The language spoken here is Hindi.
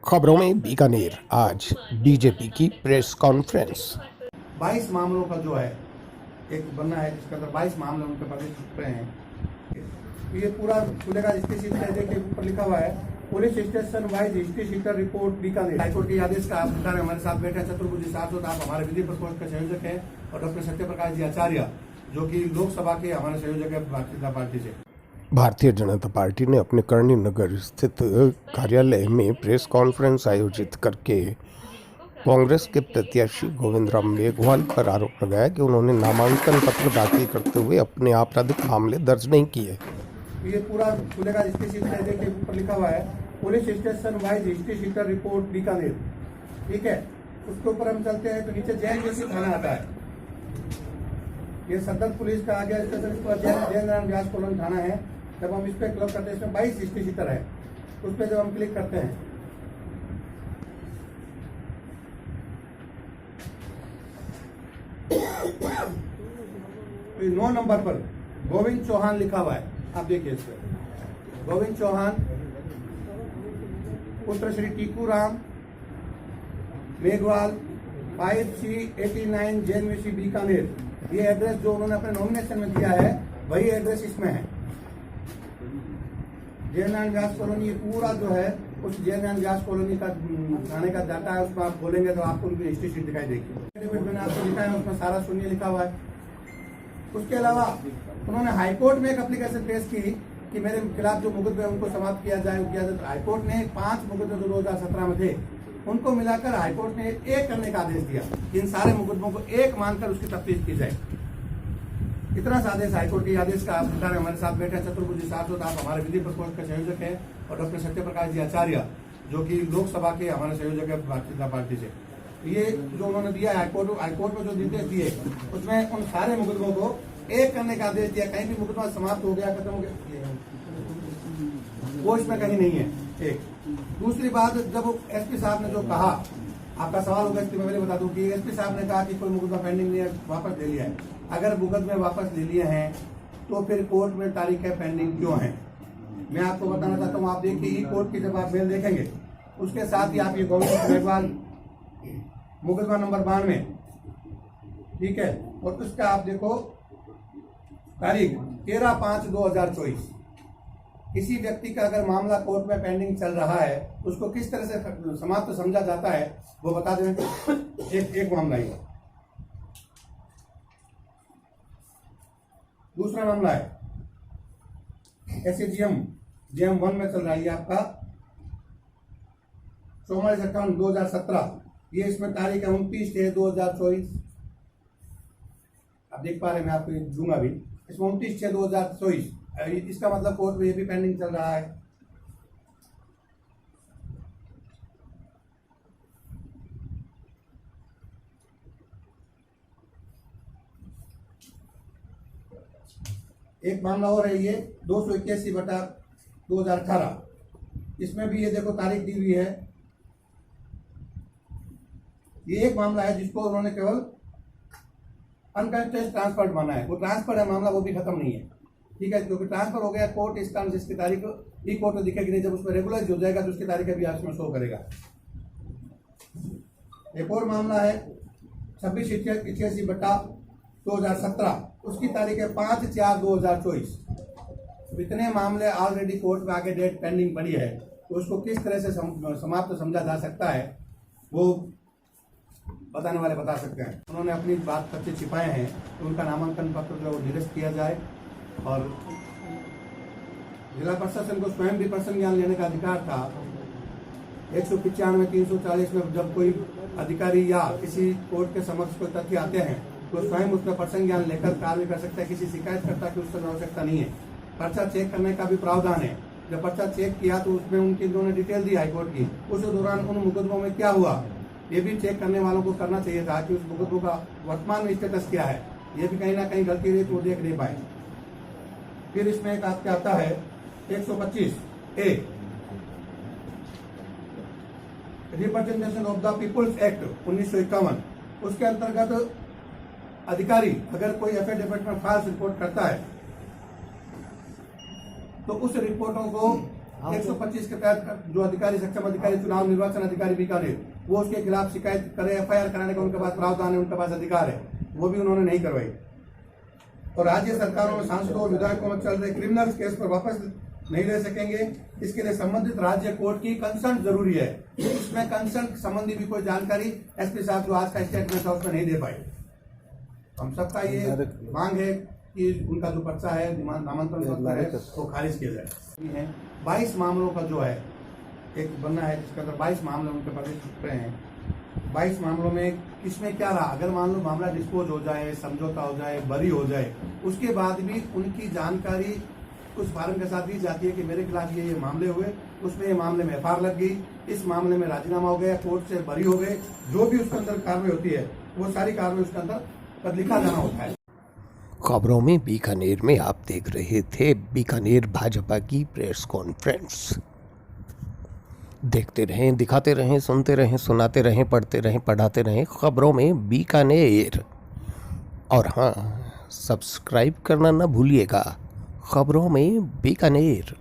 खबरों में बीकानेर आज बीजेपी की प्रेस कॉन्फ्रेंस। 22 मामलों का जो है एक बनना है जिसके अंदर 22 मामले उनके प्रदेश छुप रहे हैं। ये पूरा खुलेगा। इसके सीधे के ऊपर लिखा हुआ है police station wise history sheeter report Bikaner. High court के आदेश का अधिकार हमारे साथ बैठे चतुर्भुजी सांसद आप हमारे विधि प्रकोष्ठ के संयोजक हैं और डॉक्टर सत्यप्रकाश जी आचार्य जो कि लोकसभा के हमारे संयोजक है भारतीय जनता पार्टी से। भारतीय जनता पार्टी ने अपने करणी नगर स्थित कार्यालय में प्रेस कॉन्फ्रेंस आयोजित करके कांग्रेस के प्रत्याशी गोविंद राम मेघवाल पर आरोप लगाया कि उन्होंने नामांकन पत्र दाखिल करते हुए अपने आपराधिक मामले दर्ज नहीं किए। ये पूरा खुलेगा। इसके सीधे के ऊपर लिखा हुआ है police station wise history sheeter report Bikaner. ठीक है, उसके ऊपर हम चलते हैं तो नीचे जैन जोशी थाना आता है। ये सदर पुलिस का आगे स्टेशन जैन नारायण व्यास कॉलोनी थाना है। जब हम इस पर क्लिक करते हैं इसमें 22 हिस्ट्री शीटर है। उस पर जब हम क्लिक करते हैं तो 9 नंबर पर गोविंद चौहान लिखा हुआ है। आप देखिए इस पर गोविंद चौहान पुत्र श्री टीकू राम मेघवाल 5C89 JNVC बीकानेर। ये एड्रेस जो उन्होंने अपने नॉमिनेशन में दिया है वही एड्रेस इसमें है। जयनारायण व्यास कॉलोनी ये पूरा जो है उस जयनारायण व्यास कॉलोनी का थाने का डाटा है। उसमें आप खोलेंगे तो आपको उनकी हिस्ट्री शीट दिखाई देगी। मैंने आपको लिखा है उसमें सारा शून्य लिखा हुआ है। उसके अलावा उन्होंने हाईकोर्ट में एक एप्लीकेशन पेश की कि मेरे खिलाफ जो मुकदमे उनको समाप्त किया जाए। हाईकोर्ट ने 5 मुकदमे जो 2017 में थे उनको मिलाकर हाईकोर्ट ने एक करने का आदेश दिया। इन सारे मुकदमों को एक मानकर उसकी तफ्तीश की जाए। इतना सा आदेश हाईकोर्ट के आदेश का अधिकार हमारे साथ बैठे चतुर्भुजी सांसद आप हमारे विधि प्रकोष्ठ के संयोजक हैं और डॉक्टर सत्यप्रकाश जी आचार्य जो कि लोकसभा के हमारे संयोजक है भारतीय जनता पार्टी से। ये जो उन्होंने दिया हाईकोर्ट में जो निर्देश दिए उसमें उन सारे मुकदमों को एक करने का आदेश दिया। कहीं भी मुकदमा समाप्त हो गया खत्म हो गया वो इसमें कहीं नहीं है। एक दूसरी बात, जब एसपी साहब ने जो कहा, आपका सवाल होगा इसलिए मैं पहले बता दूं कि एसपी साहब ने कहा कि कोई मुकदमा पेंडिंग नहीं है, वापस ले लिया है। अगर मुकदमे वापस ले लिए हैं तो फिर कोर्ट में तारीखें पेंडिंग क्यों हैं? मैं आपको बताना चाहता हूँ। आप देखिए ई कोर्ट की जब आप मेल देखेंगे उसके साथ ही आप ये गोविंद मेघवाल मुकदमा नंबर 92, ठीक है, और उसका आप देखो तारीख 13/5/2024। किसी व्यक्ति का अगर मामला कोर्ट में पेंडिंग चल रहा है उसको किस तरह से समाप्त समझा जाता है वो बता दें। एक मामला ही। दूसरा मामला है SAGM JM1 में चल रहा है आपका 44/58/2017। ये इसमें तारीख है 29/6/2024। आप देख पा रहे हैं, मैं आपको दूंगा भी। इसमें 29/6/2024 इसका मतलब कोर्ट में ये भी पेंडिंग चल रहा है। एक मामला और है ये 281/2018। इसमें भी ये देखो तारीख दी हुई है। ये एक मामला है जिसको उन्होंने केवल अनकंटेस्ट ट्रांसफर माना है। वो ट्रांसफर है मामला, वो भी खत्म नहीं है। ठीक है, क्योंकि ट्रांसफर हो गया कोर्ट इसका जिसकी तारीख ई कोर्ट में दिखेगी नहीं। जब उसमें रेगुलर हो जाएगा तो उसकी तारीख भी उसमें शो करेगा। एक और मामला है 26/88/2017। उसकी तारीख है 5/4/2024। इतने मामले ऑलरेडी कोर्ट में आगे डेट पेंडिंग पड़ी है तो उसको किस तरह से समाप्त समझा जा सकता है वो बताने वाले बता सकते हैं। उन्होंने अपनी बात पत्र छिपाए हैं तो उनका नामांकन पत्र जो निरस्त किया जाए और जिला प्रशासन को स्वयं भी पर्सन ज्ञान लेने का अधिकार था। 195-340 में जब कोई अधिकारी या किसी कोर्ट के समक्ष कोई तथ्य आते हैं तो स्वयं उसका पर्सन ज्ञान लेकर कार्य कर सकता है। किसी शिकायतकर्ता की उससे आवश्यकता नहीं है। पर्चा चेक करने का भी प्रावधान है। जब पर्चा चेक किया तो उसमें उनकी उन्होंने डिटेल दी हाईकोर्ट की। उस दौरान उन मुकदमों में क्या हुआ ये भी चेक करने वालों को करना चाहिए था कि उस मुकदमों का वर्तमान में स्टेटस क्या है। ये भी कहीं ना कहीं गलती रही तो वो देख नहीं पाए। फिर इसमें एक आपका आता है 125A representation of the people's act 1951। उसके अंतर्गत अधिकारी अगर कोई एफिडेविट में फॉल्स रिपोर्ट करता है तो उस रिपोर्टों को 125 के तहत जो अधिकारी सक्षम अधिकारी चुनाव निर्वाचन अधिकारी बीकानेर वो उसके खिलाफ शिकायत करे, FIR कराने का उनके पास प्रावधान है, उनके पास अधिकार है, वो भी उन्होंने नहीं करवाई। और राज्य सरकारों में सांसदों और विधायकों में चल रहे क्रिमिनल केस पर वापस नहीं ले सकेंगे। इसके लिए संबंधित राज्य कोर्ट की कंसर्न जरूरी है। इसमें कंसर्न संबंधी भी कोई जानकारी SP साहब जो आज का स्टेटमेंट था उसमें नहीं दे पाए। हम सबका ये मांग है कि उनका जो पर्चा है नामांकन पत्र है वो खारिज किया जाए। 22 मामलों का जो है एक बनना है जिसके अंदर 22 मामले उनके प्रदेश छुट रहे हैं। 22 मामलों में किसमें क्या रहा, अगर मान लो मामला डिस्पोज हो जाए, समझौता हो जाए, बरी हो जाए, उसके बाद भी उनकी जानकारी उस फार्म के साथ दी जाती है कि मेरे खिलाफ ये मामले हुए, उसमें ये मामले में FIR लग गई, इस मामले में राजीनामा हो गया, कोर्ट से बरी हो गए, जो भी उसके अंदर कार्रवाई होती है वो सारी कार्रवाई उसके अंदर पर लिखा जाना होता है। खबरों में बीकानेर में आप देख रहे थे बीकानेर भाजपा की प्रेस कॉन्फ्रेंस। देखते रहें, दिखाते रहें, सुनते रहें, सुनाते रहें, पढ़ते रहें, पढ़ाते रहें खबरों में बीकानेर। और हाँ, सब्सक्राइब करना ना भूलिएगा खबरों में बीकानेर।